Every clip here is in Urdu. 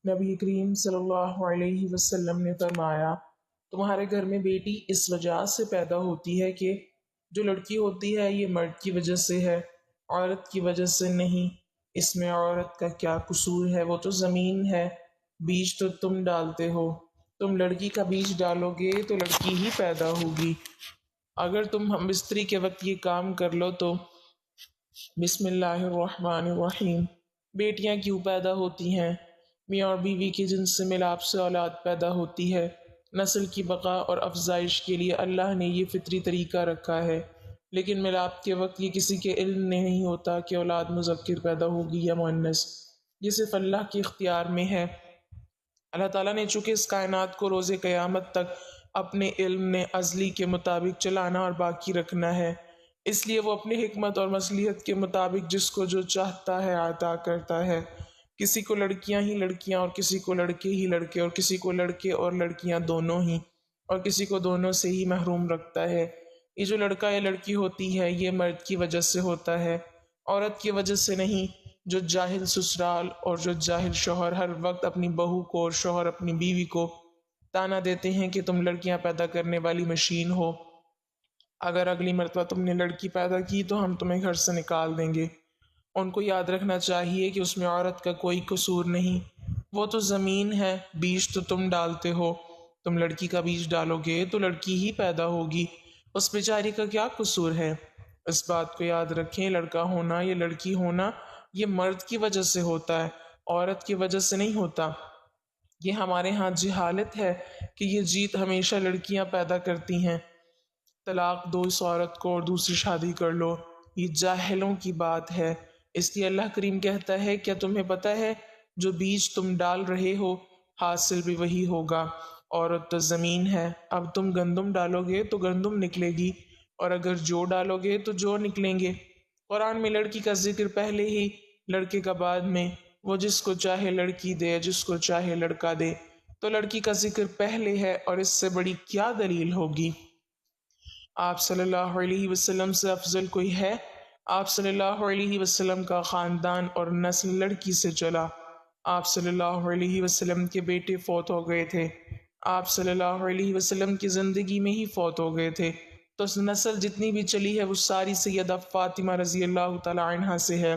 نبی کریم صلی اللہ علیہ وسلم نے فرمایا، تمہارے گھر میں بیٹی اس وجہ سے پیدا ہوتی ہے کہ جو لڑکی ہوتی ہے یہ مرد کی وجہ سے ہے، عورت کی وجہ سے نہیں۔ اس میں عورت کا کیا قصور ہے؟ وہ تو زمین ہے، بیج تو تم ڈالتے ہو۔ تم لڑکی کا بیج ڈالو گے تو لڑکی ہی پیدا ہوگی۔ اگر تم ہم بستری کے وقت یہ کام کر لو تو بسم اللہ الرحمن الرحیم، بیٹیاں کیوں پیدا ہوتی ہیں؟ میاں اور بیوی کے جنس سے ملاپ سے اولاد پیدا ہوتی ہے۔ نسل کی بقا اور افزائش کے لیے اللہ نے یہ فطری طریقہ رکھا ہے، لیکن ملاپ کے وقت یہ کسی کے علم میں نہیں ہوتا کہ اولاد مذکر پیدا ہوگی یا مؤنث۔ یہ صرف اللہ کے اختیار میں ہے۔ اللہ تعالیٰ نے چونکہ اس کائنات کو روز قیامت تک اپنے علم نے ازلی کے مطابق چلانا اور باقی رکھنا ہے، اس لیے وہ اپنی حکمت اور مصلحت کے مطابق جس کو جو چاہتا ہے عطا کرتا ہے۔ کسی کو لڑکیاں ہی لڑکیاں اور کسی کو لڑکے ہی لڑکے اور کسی کو لڑکے اور لڑکیاں دونوں ہی اور کسی کو دونوں سے ہی محروم رکھتا ہے۔ یہ جو لڑکا یا لڑکی ہوتی ہے یہ مرد کی وجہ سے ہوتا ہے، عورت کی وجہ سے نہیں۔ جو جاہل سسرال اور جو جاہل شوہر ہر وقت اپنی بہو کو اور شوہر اپنی بیوی کو تانا دیتے ہیں کہ تم لڑکیاں پیدا کرنے والی مشین ہو، اگر اگلی مرتبہ تم نے لڑکی پیدا کی تو ہم تمہیں گھر سے نکال دیں گے، ان کو یاد رکھنا چاہیے کہ اس میں عورت کا کوئی قصور نہیں۔ وہ تو زمین ہے، بیج تو تم ڈالتے ہو۔ تم لڑکی کا بیج ڈالو گے تو لڑکی ہی پیدا ہوگی، اس بیچاری کا کیا قصور ہے؟ اس بات کو یاد رکھیں، لڑکا ہونا یا لڑکی ہونا یہ مرد کی وجہ سے ہوتا ہے، عورت کی وجہ سے نہیں ہوتا۔ یہ ہمارے ہاں جہالت ہے کہ یہ جیت ہمیشہ لڑکیاں پیدا کرتی ہیں۔ طلاق دو اس عورت کو اور دوسری شادی کر لو، یہ جاہلوں کی بات ہے۔ اس لیے اللہ کریم کہتا ہے، کیا تمہیں پتہ ہے جو بیج تم ڈال رہے ہو حاصل بھی وہی ہوگا؟ عورت تو زمین ہے، اب تم گندم ڈالو گے تو گندم نکلے گی، اور اگر جو ڈالو گے تو جو نکلیں گے۔ قرآن میں لڑکی کا ذکر پہلے ہی، لڑکے کا بعد میں۔ وہ جس کو چاہے لڑکی دے، جس کو چاہے لڑکا دے، تو لڑکی کا ذکر پہلے ہے، اور اس سے بڑی کیا دلیل ہوگی؟ آپ صلی اللہ علیہ وسلم سے افضل کوئی ہے؟ آپ صلی اللہ علیہ وسلم کا خاندان اور نسل لڑکی سے چلا۔ آپ صلی اللہ علیہ وسلم کے بیٹے فوت ہو گئے تھے، آپ صلی اللہ علیہ وسلم کی زندگی میں ہی فوت ہو گئے تھے، تو اس نسل جتنی بھی چلی ہے وہ ساری سیدہ فاطمہ رضی اللہ تعالی عنہا سے ہے۔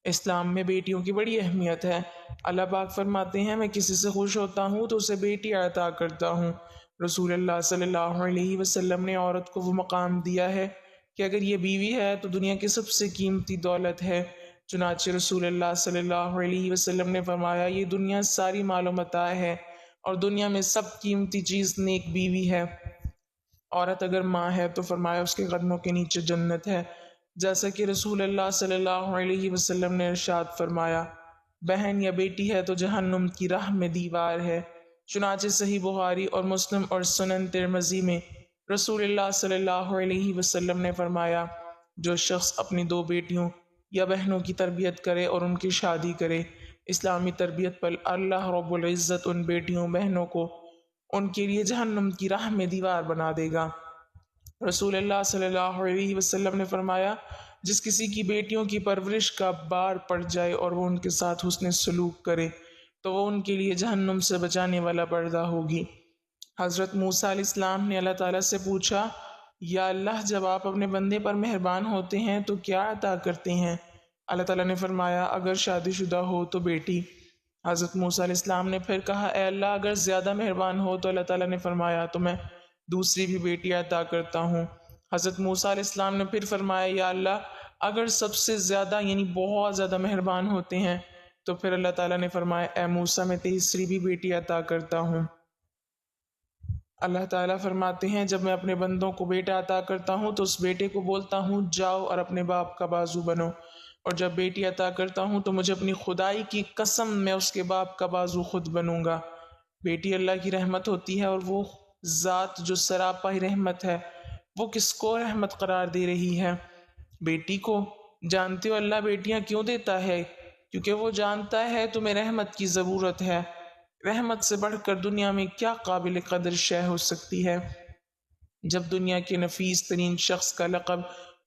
اسلام میں بیٹیوں کی بڑی اہمیت ہے۔ اللہ پاک فرماتے ہیں، میں کسی سے خوش ہوتا ہوں تو اسے بیٹی عطا کرتا ہوں۔ رسول اللہ صلی اللہ علیہ وسلم نے عورت کو وہ مقام دیا ہے کہ اگر یہ بیوی ہے تو دنیا کی سب سے قیمتی دولت ہے۔ چنانچہ رسول اللہ صلی اللہ علیہ وسلم نے فرمایا، یہ دنیا ساری مال و متاع ہے اور دنیا میں سب قیمتی چیز نیک بیوی ہے۔ عورت اگر ماں ہے تو فرمایا اس کے قدموں کے نیچے جنت ہے، جیسا کہ رسول اللہ صلی اللہ علیہ وسلم نے ارشاد فرمایا، بہن یا بیٹی ہے تو جہنم کی راہ میں دیوار ہے۔ چنانچہ صحیح بخاری اور مسلم اور سنن ترمذی میں رسول اللہ صلی اللہ علیہ وسلم نے فرمایا، جو شخص اپنی دو بیٹیوں یا بہنوں کی تربیت کرے اور ان کی شادی کرے، اسلامی تربیت پر اللہ رب العزت ان بیٹیوں بہنوں کو ان کے لیے جہنم کی راہ میں دیوار بنا دے گا۔ رسول اللہ صلی اللہ علیہ وسلم نے فرمایا، جس کسی کی بیٹیوں کی پرورش کا بار پڑ جائے اور وہ ان کے ساتھ حسن سلوک کرے تو وہ ان کے لیے جہنم سے بچانے والا پردہ ہوگی۔ حضرت موسیٰ علیہ السلام نے اللہ تعالیٰ سے پوچھا، یا اللہ، جب آپ اپنے بندے پر مہربان ہوتے ہیں تو کیا عطا کرتے ہیں؟ اللہ تعالیٰ نے فرمایا، اگر شادی شدہ ہو تو بیٹی۔ حضرت موسیٰ علیہ السلام نے پھر کہا، اے اللہ، اگر زیادہ مہربان ہو تو اللہ تعالیٰ نے فرمایا، تو میں دوسری بھی بیٹی عطا کرتا ہوں۔ حضرت موسیٰ علیہ السلام نے پھر فرمایا، یا اللہ، اگر سب سے زیادہ یعنی بہت زیادہ مہربان ہوتے ہیں تو پھر اللہ تعالیٰ نے فرمایا، اے موسیٰ، میں تیسری بھی بیٹی عطا کرتا ہوں۔ اللہ تعالیٰ فرماتے ہیں، جب میں اپنے بندوں کو بیٹا عطا کرتا ہوں تو اس بیٹے کو بولتا ہوں جاؤ اور اپنے باپ کا بازو بنو، اور جب بیٹی عطا کرتا ہوں تو مجھے اپنی خدائی کی قسم میں اس کے باپ کا بازو خود بنوں گا۔ بیٹی اللہ کی رحمت ہوتی ہے، اور وہ ذات جو سراپا ہی رحمت ہے وہ کس کو رحمت قرار دے رہی ہے؟ بیٹی کو۔ جانتے ہو اللہ بیٹیاں کیوں دیتا ہے؟ کیونکہ وہ جانتا ہے تمہیں رحمت کی ضرورت ہے۔ رحمت سے بڑھ کر دنیا میں کیا قابل قدر شے ہو سکتی ہے؟ جب دنیا کے نفیس ترین شخص کا لقب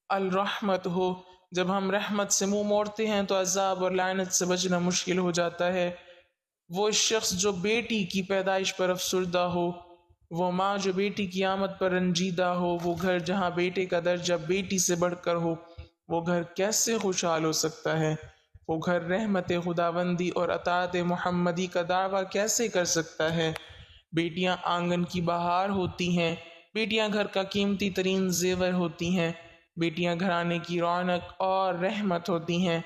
الرحمت ہو، جب ہم رحمت سے منہ موڑتے ہیں تو عذاب اور لعنت سے بچنا مشکل ہو جاتا ہے۔ وہ شخص جو بیٹی کی پیدائش پر افسردہ ہو، وہ ماں جو بیٹی کی آمد پر رنجیدہ ہو، وہ گھر جہاں بیٹے کا درجہ بیٹی سے بڑھ کر ہو، وہ گھر کیسے خوشحال ہو سکتا ہے؟ وہ گھر رحمت خداوندی اور اطاعت محمدی کا دعویٰ کیسے کر سکتا ہے؟ بیٹیاں آنگن کی بہار ہوتی ہیں، بیٹیاں گھر کا قیمتی ترین زیور ہوتی ہیں، بیٹیاں گھرانے کی رونق اور رحمت ہوتی ہیں۔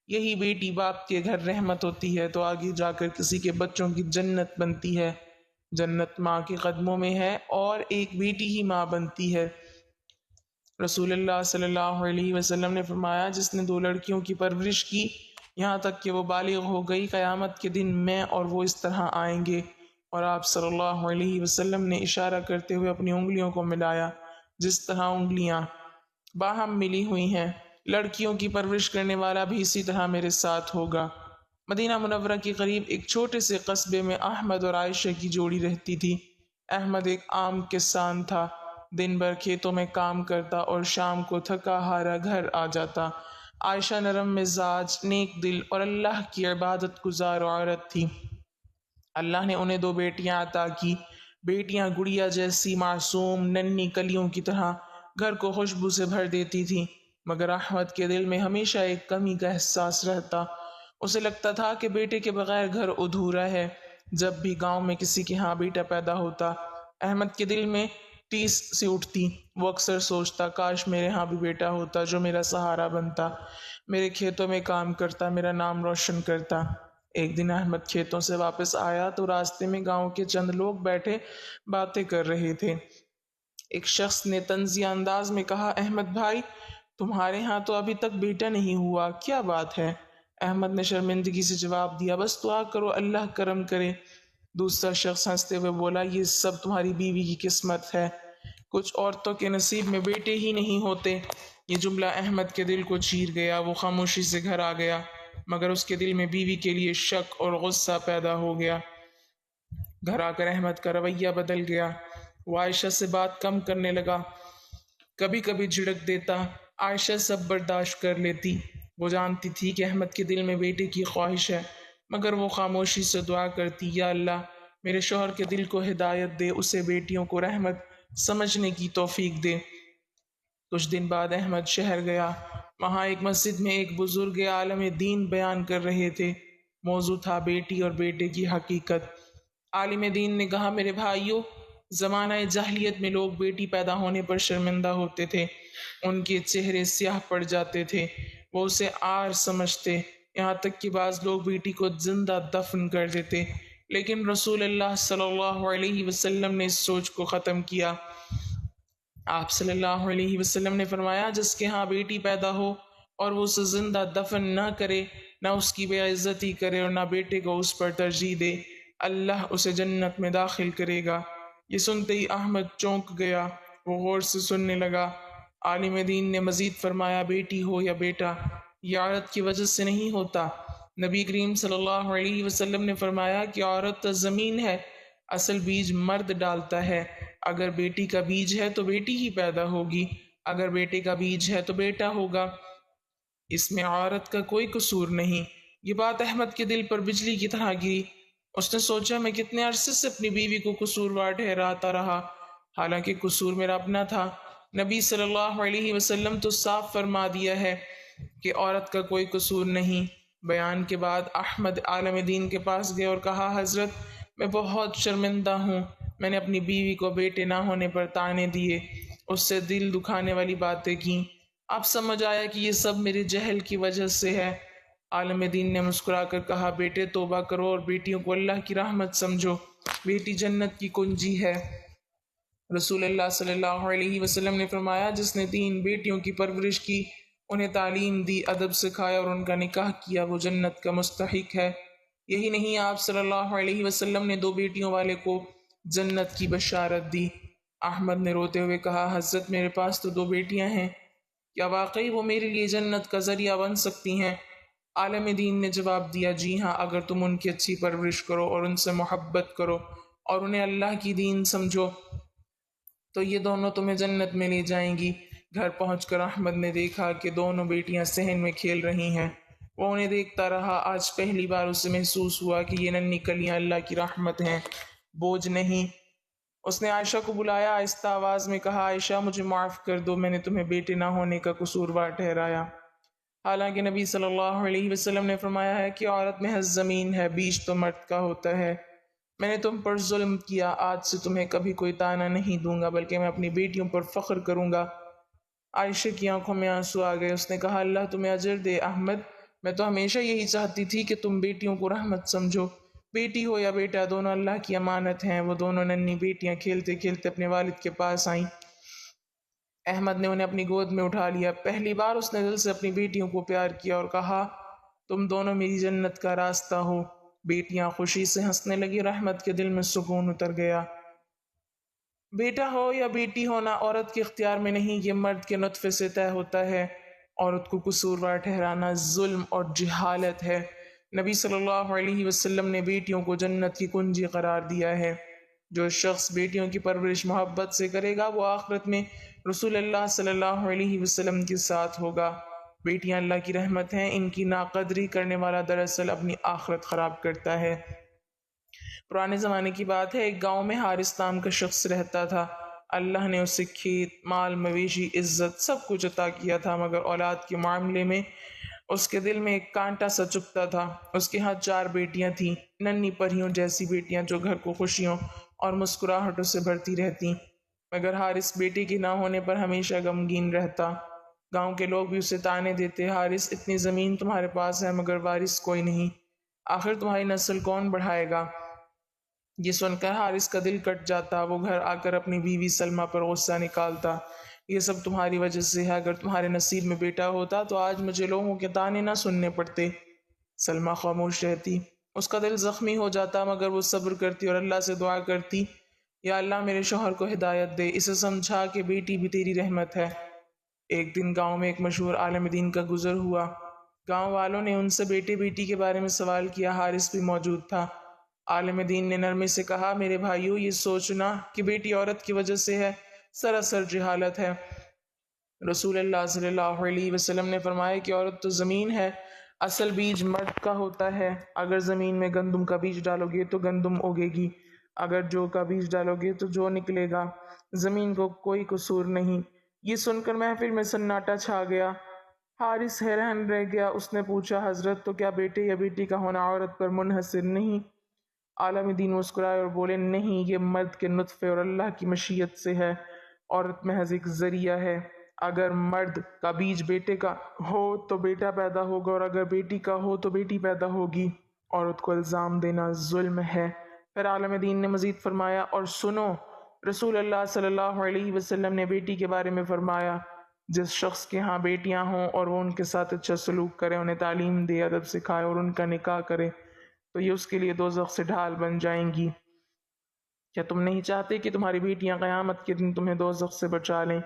یہی بیٹی باپ کے گھر رحمت ہوتی ہے تو آگے جا کر کسی کے بچوں کی جنت بنتی ہے۔ جنت ماں کے قدموں میں ہے اور ایک بیٹی ہی ماں بنتی ہے۔ رسول اللہ صلی اللہ علیہ وسلم نے فرمایا، جس نے 2 لڑکیوں کی پرورش کی یہاں تک کہ وہ بالغ ہو گئی، قیامت کے دن میں اور وہ اس طرح آئیں گے۔ اور آپ صلی اللہ علیہ وسلم نے اشارہ کرتے ہوئے اپنی انگلیوں کو ملایا، جس طرح انگلیاں باہم ملی ہوئی ہیں۔ لڑکیوں کی پرورش کرنے والا بھی اسی طرح میرے ساتھ ہوگا۔ مدینہ منورہ کے قریب ایک چھوٹے سے قصبے میں احمد اور عائشہ کی جوڑی رہتی تھی۔ احمد ایک عام کسان تھا، دن بھر کھیتوں میں کام کرتا اور شام کو تھکا ہارا گھر آ جاتا۔ عائشہ نرم مزاج، نیک دل اور اللہ کی عبادت گزار عورت تھی۔ اللہ نے انہیں 2 بیٹیاں عطا کی۔ بیٹیاں گڑیا جیسی معصوم ننھی کلیوں کی طرح گھر کو خوشبو سے بھر دیتی تھی، مگر احمد کے دل میں ہمیشہ ایک کمی کا احساس رہتا۔ اسے لگتا تھا کہ بیٹے کے بغیر گھر ادھورا ہے۔ جب بھی گاؤں میں کسی کے ہاں بیٹا پیدا ہوتا، احمد کے دل میں ٹیس سی اٹھتی۔ وہ اکثر سوچتا، کاش میرے ہاں بھی بیٹا ہوتا جو میرا سہارا بنتا، میرے کھیتوں میں کام کرتا، میرا نام روشن کرتا۔ ایک دن احمد کھیتوں سے واپس آیا تو راستے میں گاؤں کے چند لوگ بیٹھے باتیں کر رہے تھے۔ ایک شخص نے طنزیہ انداز میں کہا، احمد بھائی، تمہارے ہاں تو ابھی تک بیٹا نہیں ہوا، کیا بات ہے؟ احمد نے شرمندگی سے جواب دیا، بس دعا کرو اللہ کرم کرے۔ دوسرا شخص ہنستے ہوئے بولا، یہ سب تمہاری بیوی کی قسمت ہے، کچھ عورتوں کے نصیب میں بیٹے ہی نہیں ہوتے۔ یہ جملہ احمد کے دل کو چیر گیا۔ وہ خاموشی سے گھر آ گیا، مگر اس کے دل میں بیوی کے لیے شک اور غصہ پیدا ہو گیا۔ گھر آ کر احمد کا رویہ بدل گیا۔ وہ عائشہ سے بات کم کرنے لگا، کبھی کبھی جھڑک دیتا۔ عائشہ سب برداشت کر لیتی۔ وہ جانتی تھی کہ احمد کے دل میں بیٹے کی خواہش ہے، مگر وہ خاموشی سے دعا کرتی، یا اللہ میرے شوہر کے دل کو ہدایت دے، اسے بیٹیوں کو رحمت سمجھنے کی توفیق دے۔ کچھ دن بعد احمد شہر گیا۔ وہاں ایک مسجد میں ایک بزرگ عالم دین بیان کر رہے تھے۔ موضوع تھا بیٹی اور بیٹے کی حقیقت۔ عالم دین نے کہا، میرے بھائیوں، زمانہ جاہلیت میں لوگ بیٹی پیدا ہونے پر شرمندہ ہوتے تھے، ان کے چہرے سیاہ پڑ جاتے تھے، وہ اسے عار سمجھتے، یہاں تک کہ بعض لوگ بیٹی کو زندہ دفن کر دیتے۔ لیکن رسول اللہ صلی اللہ علیہ وسلم نے اس سوچ کو ختم کیا۔ آپ صلی اللہ علیہ وسلم نے فرمایا، جس کے ہاں بیٹی پیدا ہو اور وہ اسے زندہ دفن نہ کرے، نہ اس کی بے عزتی کرے اور نہ بیٹے کو اس پر ترجیح دے، اللہ اسے جنت میں داخل کرے گا۔ یہ سنتے ہی احمد چونک گیا۔ وہ غور سے سننے لگا۔ عالم دین نے مزید فرمایا، بیٹی ہو یا بیٹا، یہ عورت کی وجہ سے نہیں ہوتا۔ نبی کریم صلی اللہ علیہ وسلم نے فرمایا کہ عورت زمین ہے، اصل بیج مرد ڈالتا ہے۔ اگر بیٹی کا بیج ہے تو بیٹی ہی پیدا ہوگی، اگر بیٹے کا بیج ہے تو بیٹا ہوگا، اس میں عورت کا کوئی قصور نہیں۔ یہ بات احمد کے دل پر بجلی کی طرح گری۔ اس نے سوچا، میں کتنے عرصے سے اپنی بیوی کو قصوروار ٹھہراتا رہا، حالانکہ قصور میرا اپنا تھا۔ نبی صلی اللہ علیہ وسلم تو صاف فرما دیا ہے کہ عورت کا کوئی قصور نہیں۔ بیان کے بعد احمد عالم دین کے پاس گئے اور کہا، حضرت، میں بہت شرمندہ ہوں، میں نے اپنی بیوی کو بیٹے نہ ہونے پر طعنے دیے، اس سے دل دکھانے والی باتیں کیں۔ اب سمجھ آیا کہ یہ سب میرے جہل کی وجہ سے ہے۔ عالم دین نے مسکرا کر کہا، بیٹے توبہ کرو اور بیٹیوں کو اللہ کی رحمت سمجھو، بیٹی جنت کی کنجی ہے۔ رسول اللہ صلی اللہ علیہ وسلم نے فرمایا، جس نے 3 بیٹیوں کی پرورش کی، انہیں تعلیم دی، ادب سکھایا اور ان کا نکاح کیا، وہ جنت کا مستحق ہے۔ یہی نہیں، آپ صلی اللہ علیہ وسلم نے 2 بیٹیوں والے کو جنت کی بشارت دی۔ احمد نے روتے ہوئے کہا، حضرت میرے پاس تو 2 بیٹیاں ہیں، کیا واقعی وہ میرے لیے جنت کا ذریعہ بن سکتی ہیں؟ عالم دین نے جواب دیا، جی ہاں، اگر تم ان کی اچھی پرورش کرو اور ان سے محبت کرو اور انہیں اللہ کی دین سمجھو تو یہ دونوں تمہیں جنت میں لے جائیں گی۔ گھر پہنچ کر احمد نے دیکھا کہ دونوں بیٹیاں صحن میں کھیل رہی ہیں۔ وہ انہیں دیکھتا رہا۔ آج پہلی بار اسے محسوس ہوا کہ یہ ننھی کلیاں اللہ کی رحمت ہیں، بوجھ نہیں۔ اس نے عائشہ کو بلایا، آہستہ آواز میں کہا، عائشہ مجھے معاف کر دو، میں نے تمہیں بیٹے نہ ہونے کا قصوروار ٹھہرایا۔ حالانکہ نبی صلی اللہ علیہ وسلم نے فرمایا ہے کہ عورت محض زمین ہے، بیج تو مرد کا ہوتا ہے۔ میں نے تم پر ظلم کیا، آج سے تمہیں کبھی کوئی طعنہ نہیں دوں گا، بلکہ میں اپنی بیٹیوں پر فخر کروں گا۔ عائشہ کی آنکھوں میں آنسو آ گئے۔ اس نے کہا، اللہ تمہیں اجر دے احمد، میں تو ہمیشہ یہی چاہتی تھی کہ تم بیٹیوں کو رحمت سمجھو۔ بیٹی ہو یا بیٹا، دونوں اللہ کی امانت ہیں۔ وہ دونوں ننھی بیٹیاں کھیلتے کھیلتے اپنے والد کے پاس آئیں۔ احمد نے انہیں اپنی گود میں اٹھا لیا۔ پہلی بار اس نے دل سے اپنی بیٹیوں کو پیار کیا اور کہا، تم دونوں میری جنت کا راستہ ہو۔ بیٹیاں خوشی سے ہنسنے لگی اور احمد کے دل میں سکون اتر گیا۔ بیٹا ہو یا بیٹی ہونا عورت کے اختیار میں نہیں، یہ مرد کے نطفے سے طے ہوتا ہے۔ عورت کو قصوروار ٹھہرانا ظلم اور جہالت ہے۔ نبی صلی اللہ علیہ وسلم نے بیٹیوں کو جنت کی کنجی قرار دیا ہے۔ جو شخص بیٹیوں کی پرورش محبت سے کرے گا وہ آخرت میں رسول اللہ صلی اللہ علیہ وسلم کے ساتھ ہوگا۔ بیٹیاں اللہ کی رحمت ہیں، ان کی ناقدری کرنے والا دراصل اپنی آخرت خراب کرتا ہے۔ پرانے زمانے کی بات ہے، ایک گاؤں میں حارث نام کا شخص رہتا تھا۔ اللہ نے اسے کھیت، مال، مویشی، عزت سب کچھ عطا کیا تھا، مگر اولاد کے معاملے میں اس کے دل میں ایک کانٹا سا چبھتا تھا۔ اس کے ہاں 4 بیٹیاں تھیں، ننھی پریوں جیسی بیٹیاں جو گھر کو خوشیوں اور مسکراہٹوں سے بھرتی رہتی، مگر حارث بیٹی کے نہ ہونے پر ہمیشہ غمگین رہتا۔ گاؤں کے لوگ بھی اسے طعنے دیتے، حارث اتنی زمین تمہارے پاس ہے مگر وارث کوئی نہیں، آخر تمہاری نسل کون بڑھائے گا؟ یہ سن کر حارث کا دل کٹ جاتا۔ وہ گھر آ کر اپنی بیوی سلمہ پر غصہ نکالتا، یہ سب تمہاری وجہ سے ہے، اگر تمہارے نصیب میں بیٹا ہوتا تو آج مجھے لوگوں کے طعنے نہ سننے پڑتے۔ سلمہ خاموش رہتی، اس کا دل زخمی ہو جاتا، مگر وہ صبر کرتی اور اللہ سے دعا کرتی، یا اللہ میرے شوہر کو ہدایت دے، اسے سمجھا کہ بیٹی بھی تیری رحمت ہے۔ ایک دن گاؤں میں ایک مشہور عالم دین کا گزر ہوا۔ گاؤں والوں نے ان سے بیٹے بیٹی کے بارے میں سوال کیا، حارث بھی موجود تھا۔ عالم دین نے نرمی سے کہا، میرے بھائیو، یہ سوچنا کہ بیٹی عورت کی وجہ سے ہے سراسر جہالت ہے۔ رسول اللہ صلی اللہ علیہ وسلم نے فرمایا کہ عورت تو زمین ہے، اصل بیج مرد کا ہوتا ہے۔ اگر زمین میں گندم کا بیج ڈالو گے تو گندم اگے گی، اگر جو کا بیج ڈالو گے تو جو نکلے گا، زمین کو کوئی قصور نہیں۔ یہ سن کر محفل میں سناٹا چھا گیا۔ حارث حیران رہ گیا۔ اس نے پوچھا، حضرت تو کیا بیٹے یا بیٹی کا ہونا عورت پر منحصر نہیں؟ عالم دین مسکرائے اور بولے، نہیں، یہ مرد کے نطفے اور اللہ کی مشیت سے ہے، عورت محض ایک ذریعہ ہے۔ اگر مرد کا بیج بیٹے کا ہو تو بیٹا پیدا ہوگا، اور اگر بیٹی کا ہو تو بیٹی پیدا ہوگی۔ عورت کو الزام دینا ظلم ہے۔ پھر عالم دین نے مزید فرمایا، اور سنو، رسول اللہ صلی اللہ علیہ وسلم نے بیٹی کے بارے میں فرمایا، جس شخص کے ہاں بیٹیاں ہوں اور وہ ان کے ساتھ اچھا سلوک کرے، انہیں تعلیم دے، ادب سکھائے اور ان کا نکاح کرے تو یہ اس کے لیے دوزخ سے ڈھال بن جائیں گی۔ کیا تم نہیں چاہتے کہ تمہاری بیٹیاں قیامت کے دن تمہیں دوزخ سے بچا لیں؟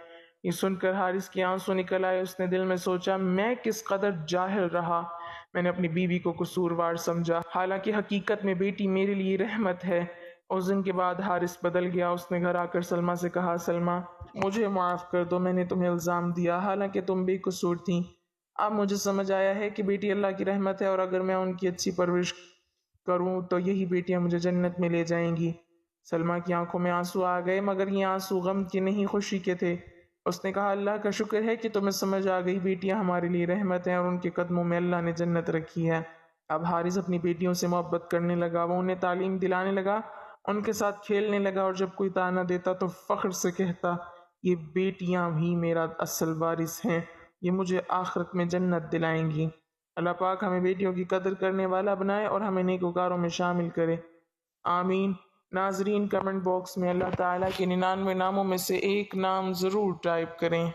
یہ سن کر حارث کی آنسو نکل آئے۔ اس نے دل میں سوچا، میں کس قدر جاہل رہا، میں نے اپنی بیوی کو قصوروار سمجھا، حالانکہ حقیقت میں بیٹی میرے لیے رحمت ہے۔ اس دن کے بعد حارث بدل گیا۔ اس نے گھر آ کر سلمہ سے کہا، سلمہ مجھے معاف کر دو، میں نے تمہیں الزام دیا، حالانکہ تم بے قصور تھیں۔ اب مجھے سمجھ آیا ہے کہ بیٹی اللہ کی رحمت ہے، اور اگر میں ان کی اچھی پرورش کروں تو یہی بیٹیاں مجھے جنت میں لے جائیں گی۔ سلمہ کی آنکھوں میں آنسو آ گئے، مگر یہ آنسو غم کے نہیں، خوشی کے تھے۔ اس نے کہا، اللہ کا شکر ہے کہ تمہیں سمجھ آ گئی، بیٹیاں ہمارے لیے رحمت ہیں اور ان کے قدموں میں اللہ نے جنت رکھی ہے۔ اب حارث اپنی بیٹیوں سے محبت کرنے لگا، وہ انہیں تعلیم دلانے لگا، ان کے ساتھ کھیلنے لگا، اور جب کوئی طعنہ دیتا تو فخر سے کہتا، یہ بیٹیاں بھی میرا اصل وارث ہیں، یہ مجھے آخرت میں جنت دلائیں گی۔ اللہ پاک ہمیں بیٹیوں کی قدر کرنے والا بنائے اور ہمیں نیکوکاروں میں شامل کرے، آمین۔ ناظرین، کمنٹ باکس میں اللہ تعالیٰ کے 99 ناموں میں سے ایک نام ضرور ٹائپ کریں۔